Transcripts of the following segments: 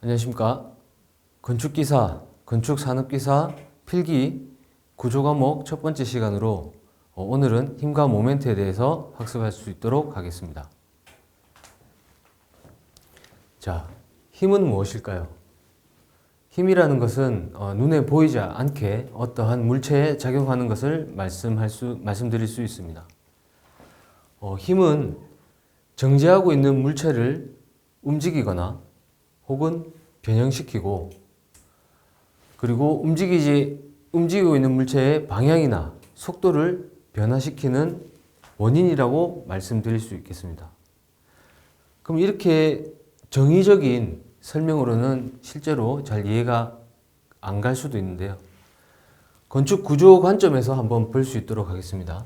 안녕하십니까. 건축기사, 건축산업기사 필기 구조 과목 첫 번째 시간으로 오늘은 힘과 모멘트에 대해서 학습할 수 있도록 하겠습니다. 자, 힘은 무엇일까요? 힘이라는 것은 눈에 보이지 않게 어떠한 물체에 작용하는 것을 말씀드릴 수 있습니다. 힘은 정지하고 있는 물체를 움직이거나 혹은 변형시키고, 그리고 움직이고 있는 물체의 방향이나 속도를 변화시키는 원인이라고 말씀드릴 수 있겠습니다. 그럼 이렇게 정의적인 설명으로는 실제로 잘 이해가 안 갈 수도 있는데요. 건축 구조 관점에서 한번 볼 수 있도록 하겠습니다.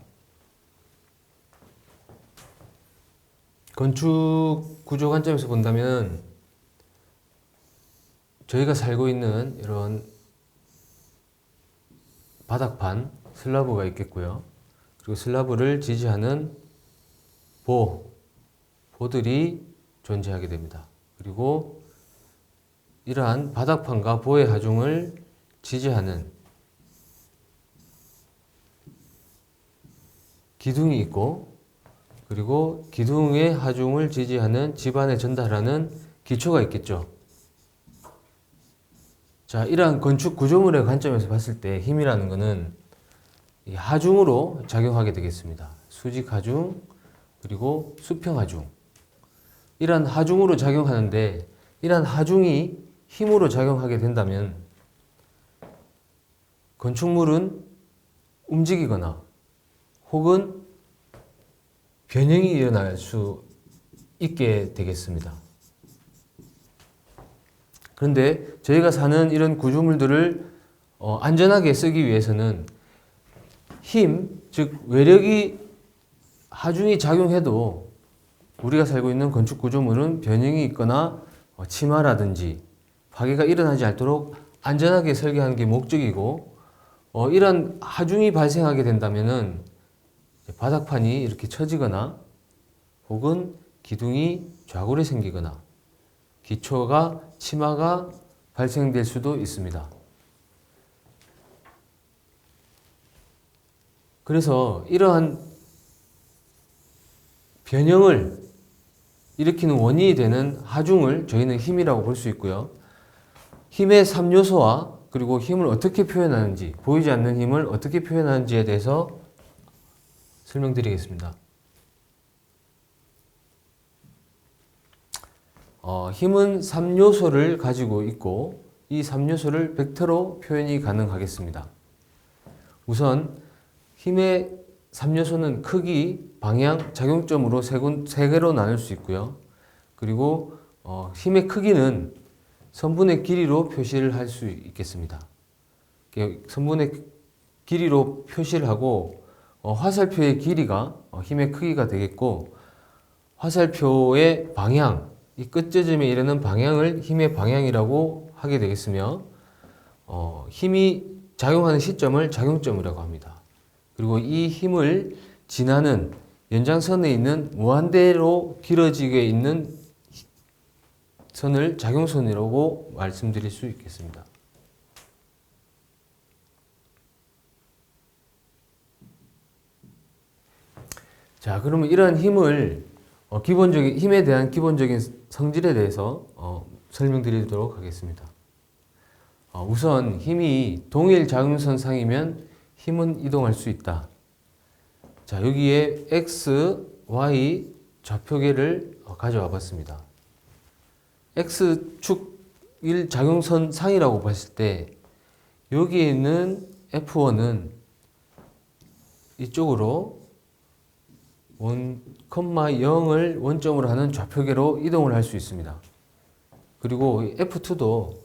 건축 구조 관점에서 본다면 저희가 살고 있는 이런 바닥판, 슬라브가 있겠고요. 그리고 슬라브를 지지하는 보들이 존재하게 됩니다. 그리고 이러한 바닥판과 보의 하중을 지지하는 기둥이 있고, 그리고 기둥의 하중을 지지하는 지반에 전달하는 기초가 있겠죠. 자, 이러한 건축 구조물의 관점에서 봤을 때 힘이라는 것은 이 하중으로 작용하게 되겠습니다. 수직 하중, 그리고 수평 하중. 이러한 하중으로 작용하는데, 이러한 하중이 힘으로 작용하게 된다면 건축물은 움직이거나 혹은 변형이 일어날 수 있게 되겠습니다. 그런데 저희가 사는 이런 구조물들을 안전하게 쓰기 위해서는 힘, 즉 외력이 하중이 작용해도 우리가 살고 있는 건축 구조물은 변형이 있거나 침하라든지 파괴가 일어나지 않도록 안전하게 설계하는 게 목적이고, 이런 하중이 발생하게 된다면은 바닥판이 이렇게 처지거나 혹은 기둥이 좌골에 생기거나 기초가 침하가 발생될 수도 있습니다. 그래서 이러한 변형을 일으키는 원인이 되는 하중을 저희는 힘이라고 볼 수 있고요. 힘의 3요소와 그리고 힘을 어떻게 표현하는지, 보이지 않는 힘을 어떻게 표현하는지에 대해서 설명드리겠습니다. 힘은 3요소를 가지고 있고, 이 3요소를 벡터로 표현이 가능하겠습니다. 우선 힘의 3요소는 크기, 방향, 작용점으로 세 개로 나눌 수 있고요. 그리고 힘의 크기는 선분의 길이로 표시를 할 수 있겠습니다. 선분의 길이로 표시를 하고, 화살표의 길이가 힘의 크기가 되겠고, 화살표의 방향, 이 끝지점에 이르는 방향을 힘의 방향이라고 하게 되겠으며, 힘이 작용하는 시점을 작용점이라고 합니다. 그리고 이 힘을 지나는 연장선에 있는 무한대로 길어지게 있는 선을 작용선이라고 말씀드릴 수 있겠습니다. 자, 그러면 이러한 힘을 힘에 대한 기본적인 성질에 대해서 설명드리도록 하겠습니다. 우선 힘이 동일 작용선상이면 힘은 이동할 수 있다. 자, 여기에 X, Y 좌표계를 가져와 봤습니다. X축 1 작용선 상이라고 봤을 때 여기에 있는 F1은 이쪽으로 1,0을 원점으로 하는 좌표계로 이동을 할 수 있습니다. 그리고 F2도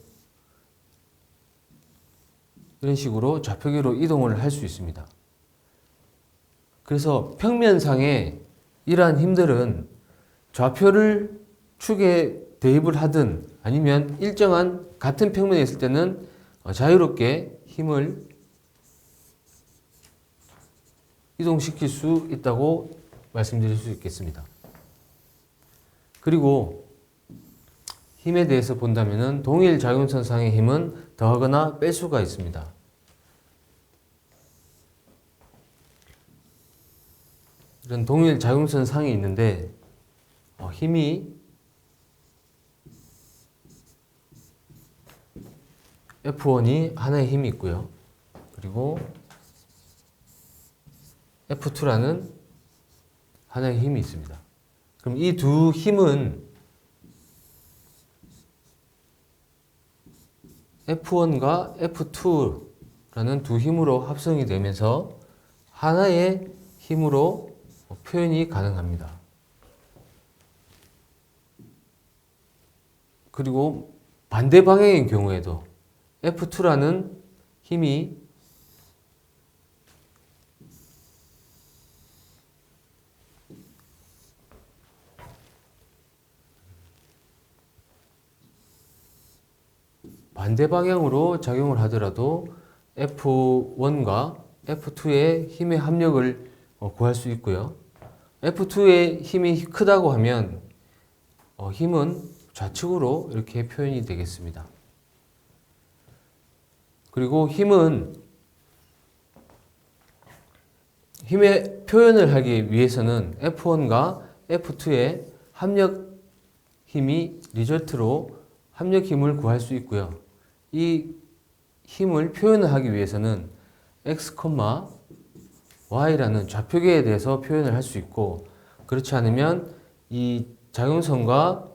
이런 식으로 좌표계로 이동을 할 수 있습니다. 그래서 평면상에 이러한 힘들은 좌표를 축에 대입을 하든 아니면 일정한 같은 평면에 있을 때는 자유롭게 힘을 이동시킬 수 있다고 말씀드릴 수 있겠습니다. 그리고 힘에 대해서 본다면은 동일 작용선상의 힘은 더하거나 뺄 수가 있습니다. 이런 동일 작용선상이 있는데 힘이 F1이 하나의 힘이 있고요. 그리고 F2라는 하나의 힘이 있습니다. 그럼 이 두 힘은 F1과 F2라는 두 힘으로 합성이 되면서 하나의 힘으로 표현이 가능합니다. 그리고 반대 방향의 경우에도 F2라는 힘이 반대 방향으로 작용을 하더라도 F1과 F2의 힘의 합력을 구할 수 있고요. F2의 힘이 크다고 하면 힘은 좌측으로 이렇게 표현이 되겠습니다. 그리고 힘의 표현을 하기 위해서는 F1과 F2의 합력 힘이 리절트로 합력 힘을 구할 수 있고요. 이 힘을 표현을 하기 위해서는 x, y라는 좌표계에 대해서 표현을 할 수 있고, 그렇지 않으면 이 작용선과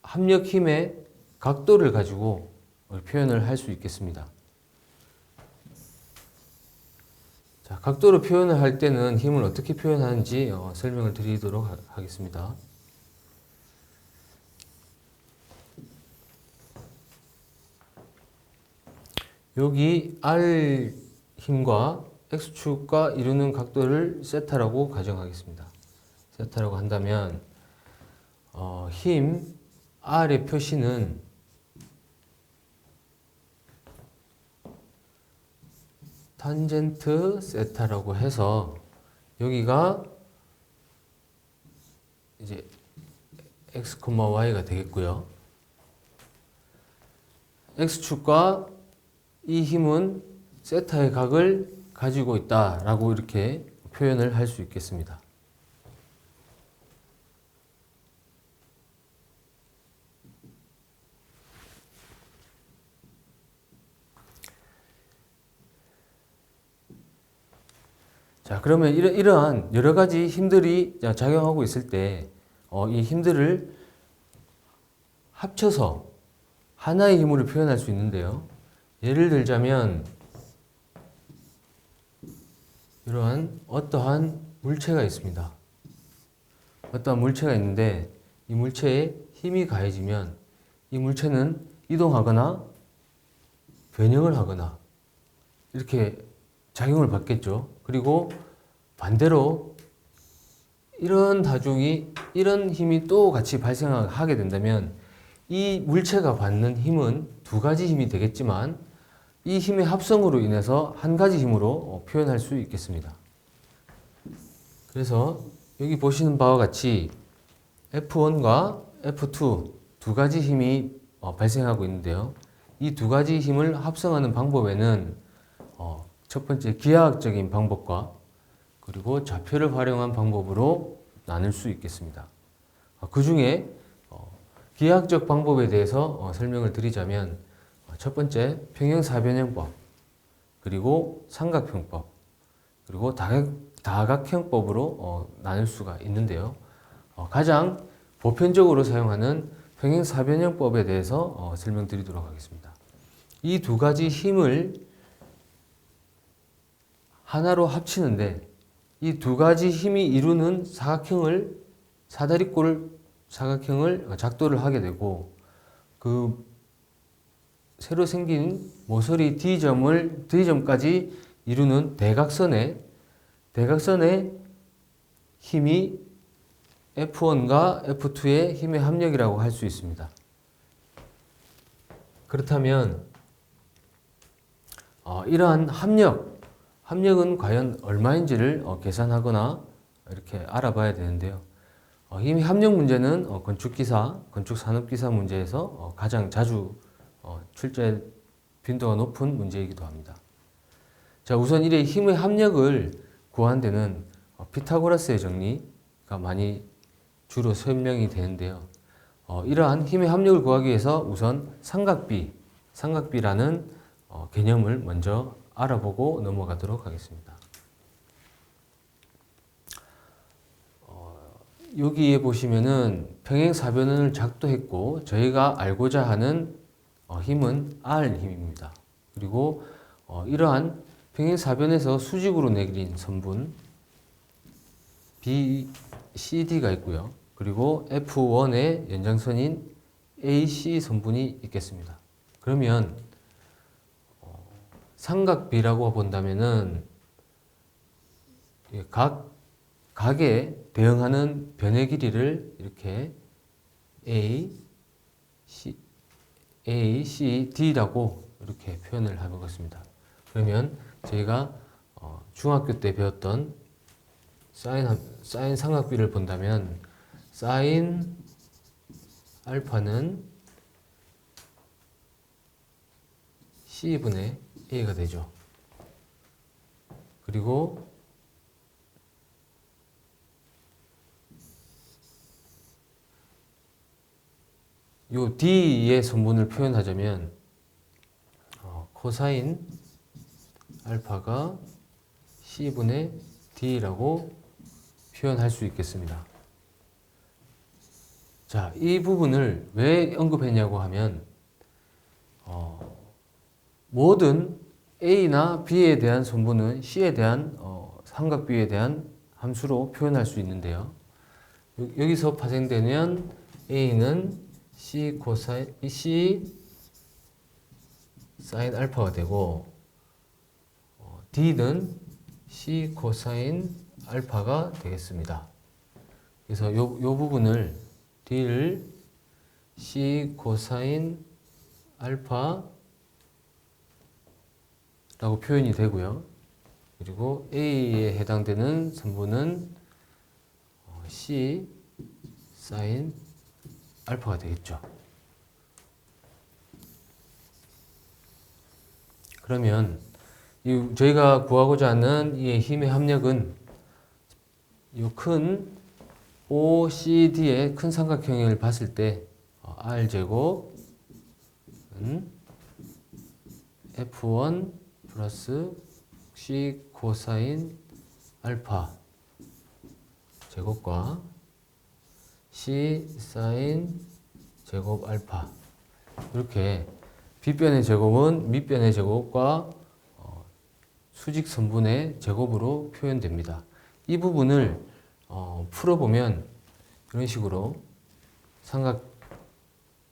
합력 힘의 각도를 가지고 표현을 할 수 있겠습니다. 자, 각도로 표현을 할 때는 힘을 어떻게 표현하는지 설명을 드리도록 하겠습니다. 여기 R 힘과 X축과 이루는 각도를 세타라고 가정하겠습니다. 세타라고 한다면 힘 R의 표시는 탄젠트 세타라고 해서 여기가 이제 X, Y가 되겠고요. X축과 이 힘은 세타의 각을 가지고 있다라고 이렇게 표현을 할 수 있겠습니다. 자, 그러면 이러한 여러 가지 힘들이 작용하고 있을 때 이 힘들을 합쳐서 하나의 힘으로 표현할 수 있는데요. 예를 들자면 이러한 어떠한 물체가 있습니다. 어떠한 물체가 있는데 이 물체에 힘이 가해지면 이 물체는 이동하거나 변형을 하거나 이렇게 작용을 받겠죠. 그리고 반대로 이런 힘이 또 같이 발생하게 된다면 이 물체가 받는 힘은 두 가지 힘이 되겠지만 이 힘의 합성으로 인해서 한 가지 힘으로 표현할 수 있겠습니다. 그래서 여기 보시는 바와 같이 F1과 F2 두 가지 힘이 발생하고 있는데요. 이 두 가지 힘을 합성하는 방법에는 첫 번째 기하학적인 방법과 그리고 좌표를 활용한 방법으로 나눌 수 있겠습니다. 그 중에 기하학적 방법에 대해서 설명을 드리자면 첫 번째 평행사변형법, 그리고 삼각형법, 그리고 다각형법으로 나눌 수가 있는데요. 가장 보편적으로 사용하는 평행사변형법에 대해서 설명드리도록 하겠습니다. 이 두 가지 힘을 하나로 합치는데 이 두 가지 힘이 이루는 사다리꼴 사각형을 작도를 하게 되고 그 새로 생긴 모서리 D점까지 이루는 대각선의 힘이 F1과 F2의 힘의 합력이라고 할 수 있습니다. 그렇다면 이러한 합력은 과연 얼마인지를 계산하거나 이렇게 알아봐야 되는데요. 힘의 합력 문제는 건축기사, 건축산업기사 문제에서 가장 자주 출제 빈도가 높은 문제이기도 합니다. 자, 우선 이래 힘의 합력을 구한 데는 피타고라스의 정리가 많이 주로 설명이 되는데요. 이러한 힘의 합력을 구하기 위해서 우선 삼각비라는 개념을 먼저 알아보고 넘어가도록 하겠습니다. 여기에 보시면은 평행사변을 작도했고 저희가 알고자 하는 힘은 R 힘입니다. 그리고 이러한 평행사변에서 수직으로 내린 선분 BCD가 있고요. 그리고 F1의 연장선인 AC 선분이 있겠습니다. 그러면 삼각비라고 본다면은 각에 대응하는 변의 길이를 이렇게 A, C, D라고 이렇게 표현을 해보겠습니다. 그러면 저희가 중학교 때 배웠던 사인 삼각비를 본다면 사인 알파는 C분의 A가 되죠. 그리고 요 D의 선분을 표현하자면 코사인 알파가 C분의 D라고 표현할 수 있겠습니다. 자, 이 부분을 왜 언급했냐고 하면 모든 A나 B에 대한 선분은 C에 대한 삼각비에 대한 함수로 표현할 수 있는데요. 여기서 파생되면 A는 C 사인 알파가 되고 D는 C 코사인 알파가 되겠습니다. 그래서 요 부분을 D를 C 코사인 알파 라고 표현이 되고요. 그리고 A에 해당되는 선분은 C 사인 알파가 되겠죠. 그러면 저희가 구하고자 하는 이 힘의 합력은 이 큰 OCD의 큰 삼각형을 봤을 때 R제곱은 F1 플러스 C 코사인 알파 제곱과 C 사인 제곱 알파 이렇게 빗변의 제곱은 밑변의 제곱과 수직 선분의 제곱으로 표현됩니다. 이 부분을 풀어보면 이런 식으로 삼각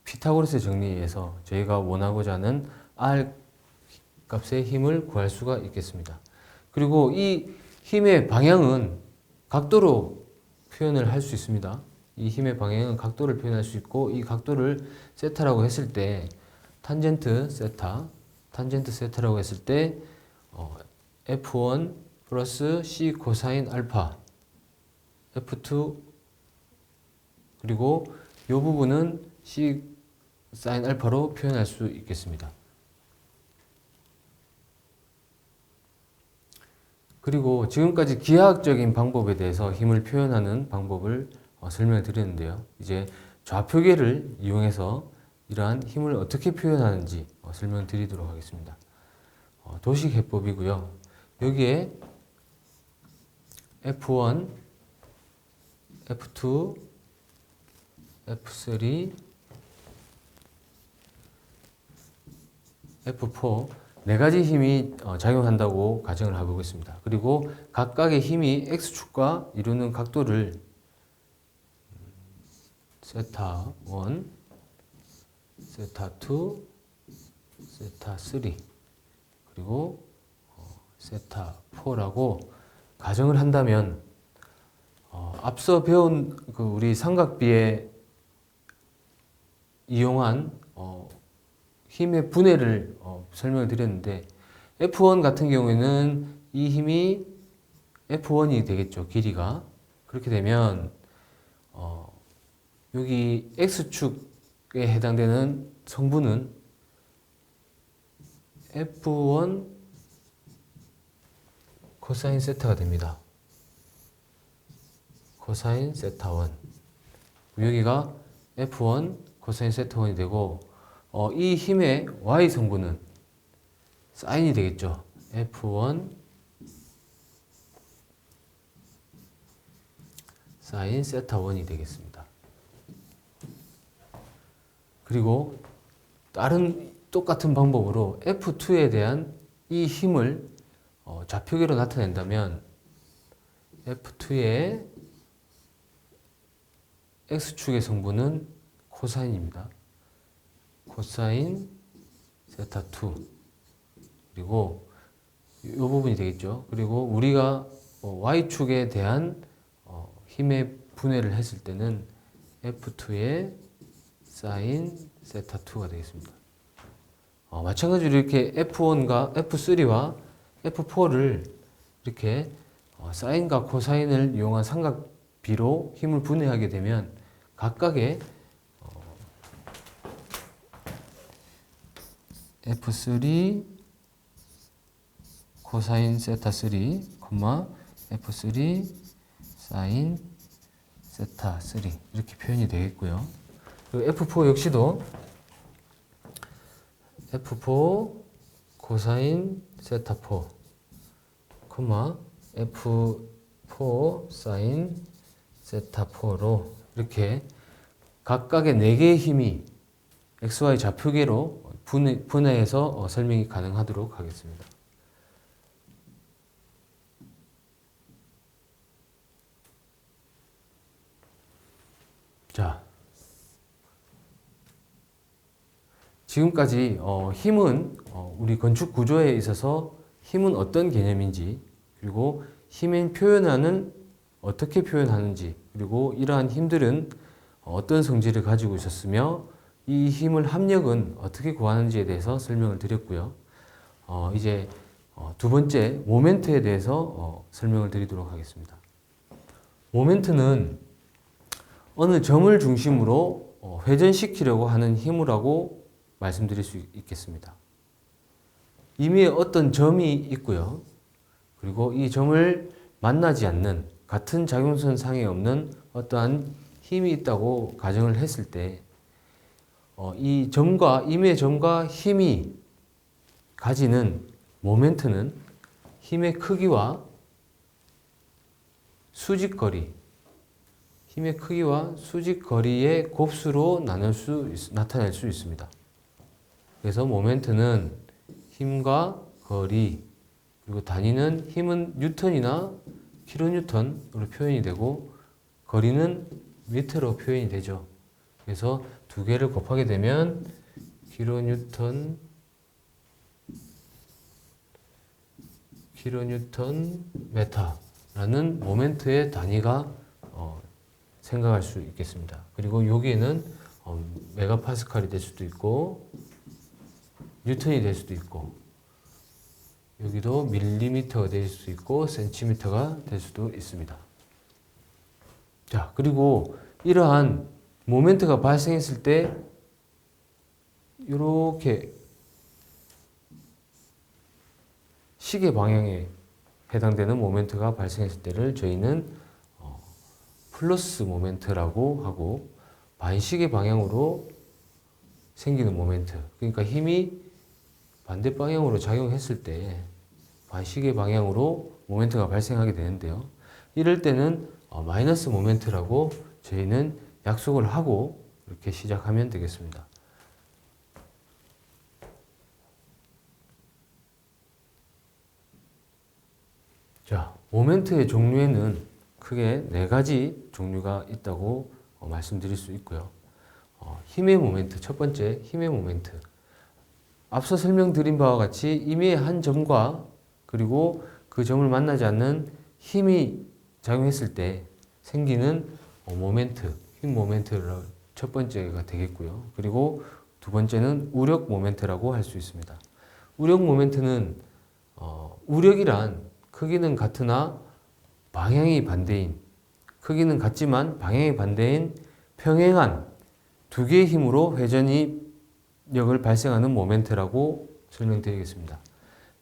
피타고라스 정리에서 저희가 원하고자 하는 R 값의 힘을 구할 수가 있겠습니다. 그리고 이 힘의 방향은 각도로 표현을 할 수 있습니다. 이 힘의 방향은 각도를 표현할 수 있고 이 각도를 세타라고 했을 때 탄젠트 세타라고 했을 때 F1 플러스 C 코사인 알파 F2 그리고 이 부분은 C 사인 알파로 표현할 수 있겠습니다. 그리고 지금까지 기하학적인 방법에 대해서 힘을 표현하는 방법을 설명을 드렸는데요. 이제 좌표계를 이용해서 이러한 힘을 어떻게 표현하는지 설명드리도록 하겠습니다. 도식해법이고요. 여기에 F1, F2, F3, F4 네 가지 힘이 작용한다고 가정을 해보겠습니다. 그리고 각각의 힘이 X축과 이루는 각도를 세타 1, 세타 2, 세타 3 그리고 세타 4라고 가정을 한다면 앞서 배운 우리 삼각비에 이용한 힘의 분해를 설명을 드렸는데 F1 같은 경우에는 이 힘이 F1이 되겠죠. 길이가. 그렇게 되면 여기 X축에 해당되는 성분은 F1 코사인 세타가 됩니다. 코사인 세타 1. 여기가 F1 코사인 세타 1이 되고, 이 힘의 Y 성분은 사인이 되겠죠. F1 사인 세타 1이 되겠습니다. 그리고 다른 똑같은 방법으로 F2에 대한 이 힘을 좌표계로 나타낸다면 F2의 X축의 성분은 코사인입니다. 코사인 세타 2. 그리고 이 부분이 되겠죠. 그리고 우리가 Y축에 대한 힘의 분해를 했을 때는 F2의 사인 세타 2가 되겠습니다. 마찬가지로 이렇게 F1과 F3와 F4를 이렇게 사인과 코사인을 이용한 삼각비로 힘을 분해하게 되면 각각의 F3 코사인 세타 3, F3 사인 세타 3 이렇게 표현이 되겠고요. 그리고 F4 역시도 F4 코사인 세타 4, F4 사인 세타 4로 이렇게 각각의 4개의 힘이 XY 좌표계로 분해해서 설명이 가능하도록 하겠습니다. 자, 지금까지 힘은 우리 건축 구조에 있어서 힘은 어떤 개념인지, 그리고 힘의 표현하는 어떻게 표현하는지, 그리고 이러한 힘들은 어떤 성질을 가지고 있었으며 이 힘을 합력은 어떻게 구하는지에 대해서 설명을 드렸고요. 이제 두 번째 모멘트에 대해서 설명을 드리도록 하겠습니다. 모멘트는 어느 점을 중심으로 회전시키려고 하는 힘이라고 말씀드릴 수 있겠습니다. 임의의 어떤 점이 있고요. 그리고 이 점을 만나지 않는 같은 작용선 상에 없는 어떠한 힘이 있다고 가정을 했을 때 이 점과 임의의 점과 힘이 가지는 모멘트는 힘의 크기와 수직거리, 힘의 크기와 수직거리의 곱수로 나타낼 수 있습니다. 그래서 모멘트는 힘과 거리, 그리고 단위는 힘은 뉴턴이나 킬로뉴턴으로 표현이 되고 거리는 미터로 표현이 되죠. 그래서 두 개를 곱하게 되면 킬로뉴턴 메타라는 모멘트의 단위가 생각할 수 있겠습니다. 그리고 여기에는 메가파스칼이 될 수도 있고 뉴턴이 될 수도 있고 여기도 밀리미터가 될 수도 있고 센티미터가 될 수도 있습니다. 자, 그리고 이러한 모멘트가 발생했을 때 이렇게 시계 방향에 해당되는 모멘트가 발생했을 때를 저희는 플러스 모멘트라고 하고, 반시계 방향으로 생기는 모멘트, 그러니까 힘이 반대 방향으로 작용했을 때 반시계 방향으로 모멘트가 발생하게 되는데요. 이럴 때는 마이너스 모멘트라고 저희는 약속을 하고 이렇게 시작하면 되겠습니다. 자, 모멘트의 종류에는 크게 4가지 종류가 있다고 말씀드릴 수 있고요. 힘의 모멘트, 첫 번째 힘의 모멘트. 앞서 설명드린 바와 같이 임의의 한 점과 그리고 그 점을 만나지 않는 힘이 작용했을 때 생기는 모멘트, 힘 모멘트를 첫 번째가 되겠고요. 그리고 두 번째는 우력 모멘트라고 할 수 있습니다. 우력 모멘트는 우력이란 크기는 같으나 방향이 반대인 크기는 같지만 방향이 반대인 평행한 두 개의 힘으로 회전력을 발생하는 모멘트라고 설명드리겠습니다.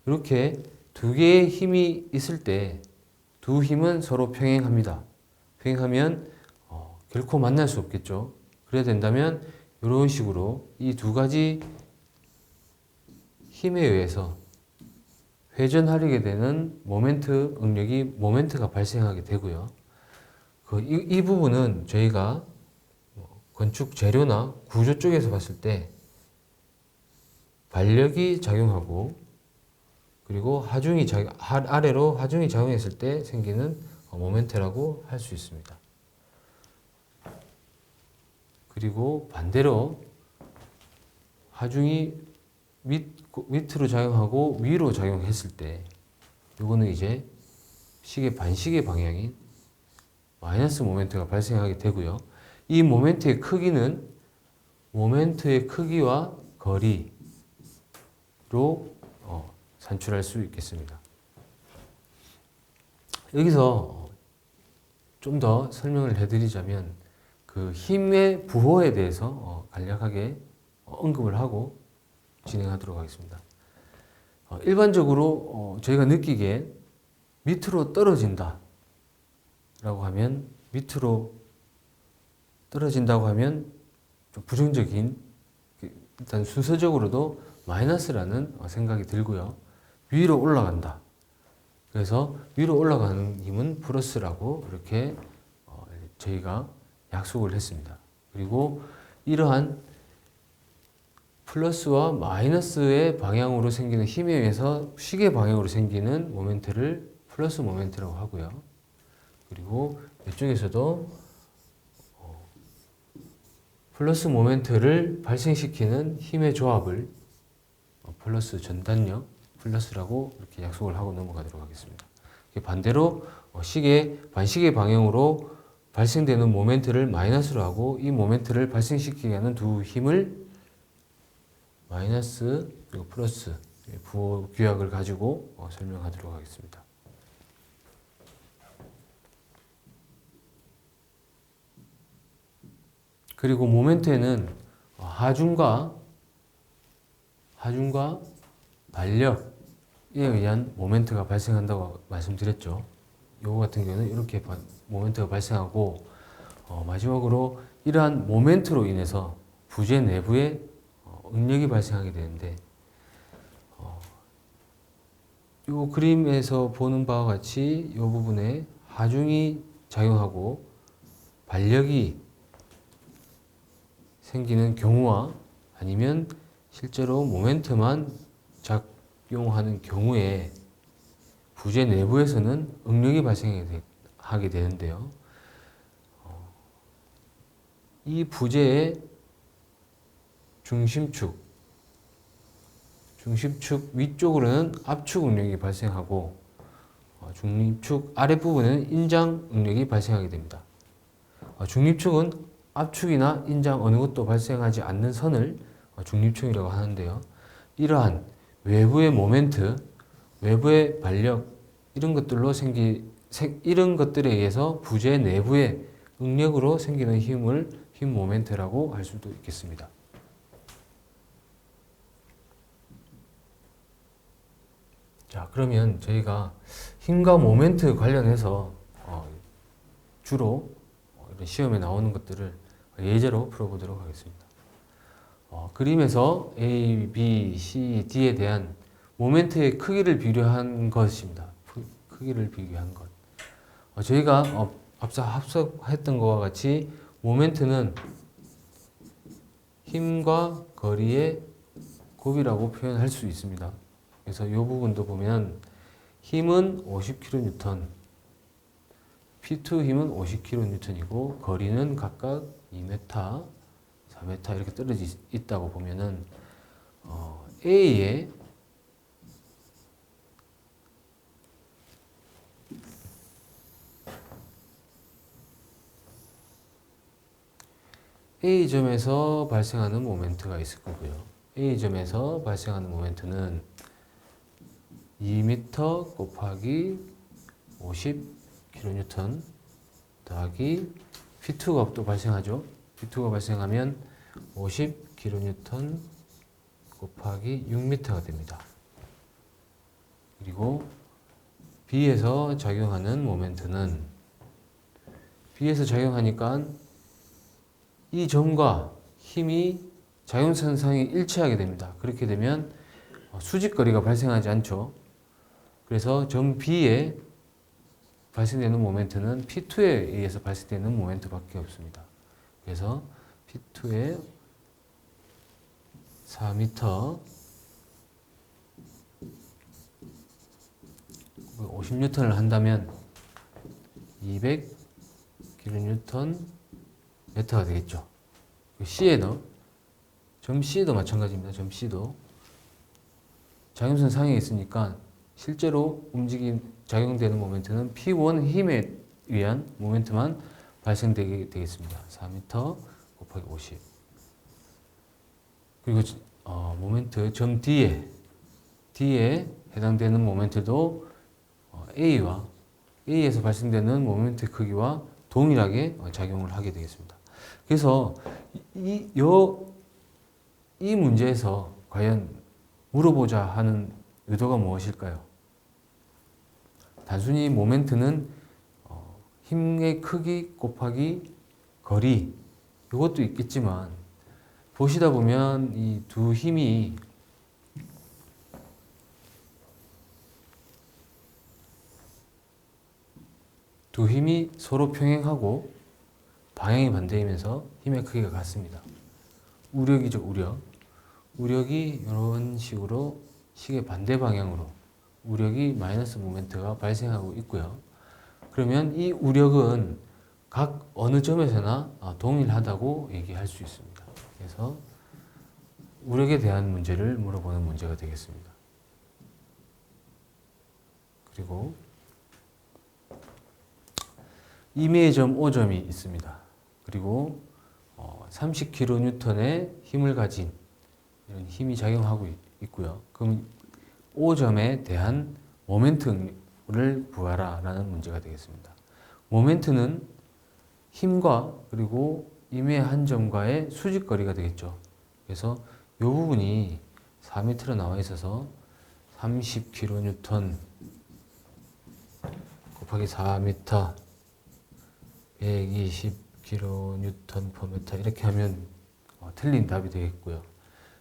이렇게 두 개의 힘이 있을 때 두 힘은 서로 평행합니다. 평행하면 결코 만날 수 없겠죠. 그래야 된다면 이런 식으로 이 두 가지 힘에 의해서 회전하게 되는 모멘트 응력이 모멘트가 발생하게 되고요. 이 부분은 저희가 건축 재료나 구조 쪽에서 봤을 때 반력이 작용하고 그리고 아래로 하중이 작용했을 때 생기는 모멘트라고 할 수 있습니다. 그리고 반대로 하중이 밑으로 작용하고 위로 작용했을 때 이거는 이제 반시계 방향인 마이너스 모멘트가 발생하게 되고요. 이 모멘트의 크기는 모멘트의 크기와 거리로 산출할 수 있겠습니다. 여기서 좀 더 설명을 해드리자면 그 힘의 부호에 대해서 간략하게 언급을 하고 진행하도록 하겠습니다. 일반적으로 저희가 느끼기에 밑으로 떨어진다 라고 하면 밑으로 떨어진다고 하면 좀 부정적인 일단 순서적으로도 마이너스라는 생각이 들고요. 위로 올라간다. 그래서 위로 올라가는 힘은 플러스라고 이렇게 저희가 약속을 했습니다. 그리고 이러한 플러스와 마이너스의 방향으로 생기는 힘에 의해서 시계 방향으로 생기는 모멘트를 플러스 모멘트라고 하고요. 그리고 이쪽에서도 플러스 모멘트를 발생시키는 힘의 조합을 플러스 전단력 플러스라고 이렇게 약속을 하고 넘어가도록 하겠습니다. 반대로 반시계 방향으로 발생되는 모멘트를 마이너스로 하고 이 모멘트를 발생시키게 하는 두 힘을 마이너스 그리고 플러스 부호 규약을 가지고 설명하도록 하겠습니다. 그리고 모멘트에는 하중과 반력에 의한 모멘트가 발생한다고 말씀드렸죠. 요거 같은 경우는 이렇게 모멘트가 발생하고 마지막으로 이러한 모멘트로 인해서 부재 내부에 응력이 발생하게 되는데 이 그림에서 보는 바와 같이 이 부분에 하중이 작용하고 반력이 생기는 경우와 아니면 실제로 모멘트만 작용하는 경우에 부재 내부에서는 응력이 발생하게 되는데요. 이 부재의 중심축 위쪽으로는 압축 응력이 발생하고 중립축 아랫부분에는 인장 응력이 발생하게 됩니다. 중립축은 압축이나 인장 어느 것도 발생하지 않는 선을 중립축이라고 하는데요. 이러한 외부의 모멘트, 외부의 반력 이런 것들에 의해서 부재 내부의 응력으로 생기는 힘 모멘트라고 할 수도 있겠습니다. 자, 그러면 저희가 힘과 모멘트 관련해서 주로 이런 시험에 나오는 것들을 예제로 풀어보도록 하겠습니다. 그림에서 A, B, C, D에 대한 모멘트의 크기를 비교한 것입니다. 크기를 비교한 것. 저희가 앞서 합석했던 것과 같이 모멘트는 힘과 거리의 곱이라고 표현할 수 있습니다. 그래서 이 부분도 보면 힘은 50kN, P2 힘은 50kN이고 거리는 각각 2m, 4m 이렇게 떨어져 있다고 보면은 A의 A점에서 발생하는 모멘트가 있을 거고요. A점에서 발생하는 모멘트는 2m 곱하기 50kN 더하기 P2가 또 발생하죠. P2가 발생하면 50kN 곱하기 6m가 됩니다. 그리고 B에서 작용하는 모멘트는 B에서 작용하니까 이 점과 힘이 작용선상에 일치하게 됩니다. 그렇게 되면 수직거리가 발생하지 않죠. 그래서 점 B에 발생되는 모멘트는 P2에 의해서 발생되는 모멘트밖에 없습니다. 그래서 P2에 4m 50N을 한다면 200kN m가 되겠죠. C에도 점 C도 마찬가지입니다. 점 C도 작용선 상에 있으니까 실제로 작용되는 모멘트는 P1 힘에 의한 모멘트만 발생되게 되겠습니다. 4m 곱하기 50. 그리고 모멘트 점 D에 해당되는 모멘트도 A에서 발생되는 모멘트 크기와 동일하게 작용을 하게 되겠습니다. 그래서 이 문제에서 과연 물어보자 하는 의도가 무엇일까요? 단순히 모멘트는 힘의 크기 곱하기 거리 이것도 있겠지만 보시다 보면 이 두 힘이 서로 평행하고 방향이 반대이면서 힘의 크기가 같습니다. 우력이죠, 우력. 우력이 이런 식으로 시계 반대 방향으로 우력이 마이너스 모멘트가 발생하고 있고요. 그러면 이 우력은 각 어느 점에서나 동일하다고 얘기할 수 있습니다. 그래서 우력에 대한 문제를 물어보는 문제가 되겠습니다. 그리고 임의의 점 O점이 있습니다. 그리고 30kN의 힘을 가진 이런 힘이 작용하고 있고요. 그럼 O점에 대한 모멘트를 구하라 라는 문제가 되겠습니다. 모멘트는 힘과 그리고 임의 한 점과의 수직거리가 되겠죠. 그래서 이 부분이 4m로 나와 있어서 30kN 곱하기 4m 120kN/m 이렇게 하면 틀린 답이 되겠고요.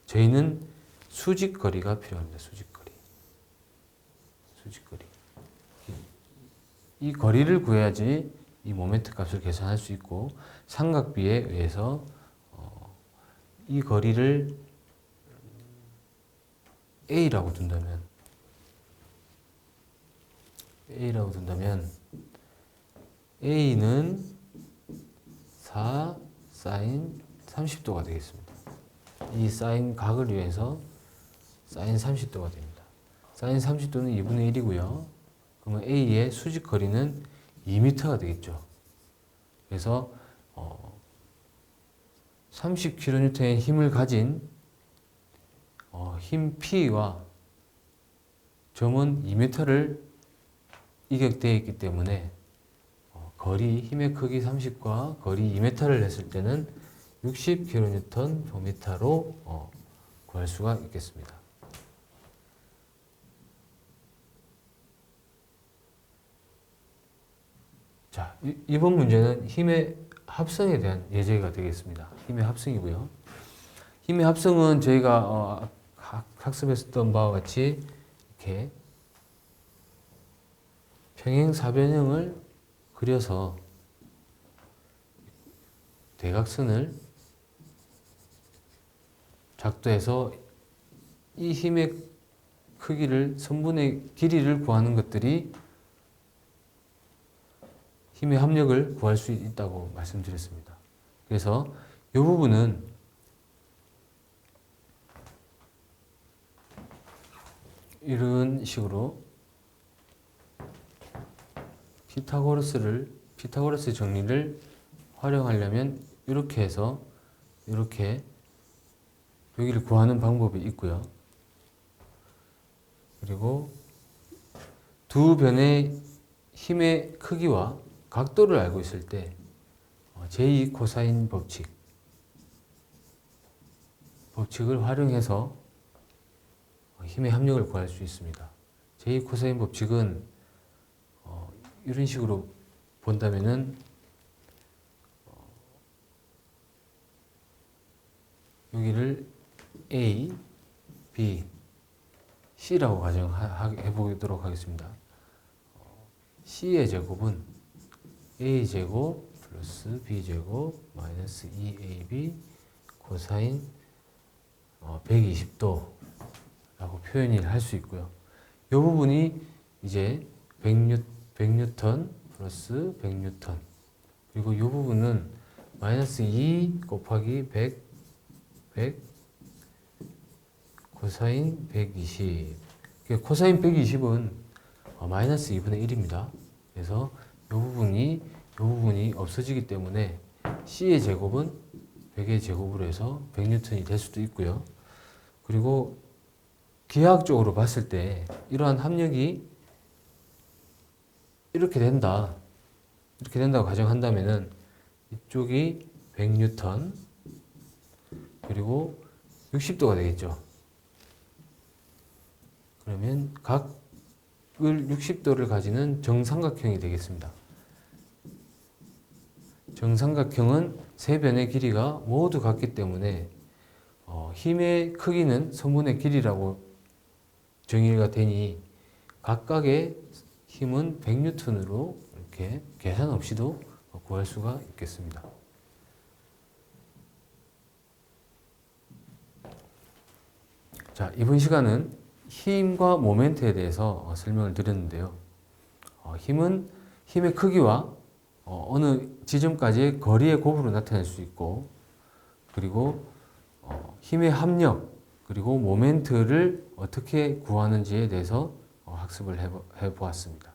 저희는 수직거리가 필요합니다. 수직거리. 이 거리를 구해야지 이 모멘트 값을 계산할 수 있고 삼각비에 의해서 이 거리를 A라고 둔다면 A는 4 sin 30도가 되겠습니다. 이 사인 각을 위해서 sin 30도가 됩니다. sin 30도는 2분의 1이고요. 그러면 A의 수직 거리는 2m가 되겠죠. 그래서 30kN의 힘을 가진 힘 P와 점은 2m를 이격되어 있기 때문에 힘의 크기 30과 거리 2m를 했을 때는 60kN/m로 구할 수가 있겠습니다. 자, 이번 문제는 힘의 합성에 대한 예제가 되겠습니다. 힘의 합성이고요. 힘의 합성은 저희가 학습했던 바와 같이 이렇게 평행사변형을 그려서 대각선을 작도해서 이 힘의 크기를 선분의 길이를 구하는 것들이 힘의 합력을 구할 수 있다고 말씀드렸습니다. 그래서 이 부분은 이런 식으로 피타고라스 정리를 활용하려면 이렇게 해서 이렇게 여기를 구하는 방법이 있고요. 그리고 두 변의 힘의 크기와 각도를 알고 있을 때 제2 코사인 법칙을 활용해서 힘의 합력을 구할 수 있습니다. 제2 코사인 법칙은 이런 식으로 본다면은 여기를 A, B, C라고 가정해 보도록 하겠습니다. C의 제곱은 A제곱 플러스 B제곱 마이너스 2AB 코사인 120도 라고 표현을 할 수 있고요. 이 부분이 이제 100뉴턴 플러스 100뉴턴, 그리고 이 부분은 마이너스 2 곱하기 100 코사인 120. 코사인 120은 마이너스 2분의 1입니다. 그래서 이 부분이 없어지기 때문에 C의 제곱은 100의 제곱으로 해서 100뉴턴이 될 수도 있고요. 그리고 기하학적으로 봤을 때 이러한 합력이 이렇게 된다고 가정한다면은 이쪽이 100뉴턴 그리고 60도가 되겠죠. 그러면 각을 60도를 가지는 정삼각형이 되겠습니다. 정삼각형은 세 변의 길이가 모두 같기 때문에 힘의 크기는 선분의 길이라고 정의가 되니 각각의 힘은 100뉴턴으로 이렇게 계산 없이도 구할 수가 있겠습니다. 자, 이번 시간은 힘과 모멘트에 대해서 설명을 드렸는데요. 힘의 크기와 어느 지점까지의 거리의 곱으로 나타낼 수 있고, 그리고 힘의 합력, 그리고 모멘트를 어떻게 구하는지에 대해서 학습을 해 보았습니다.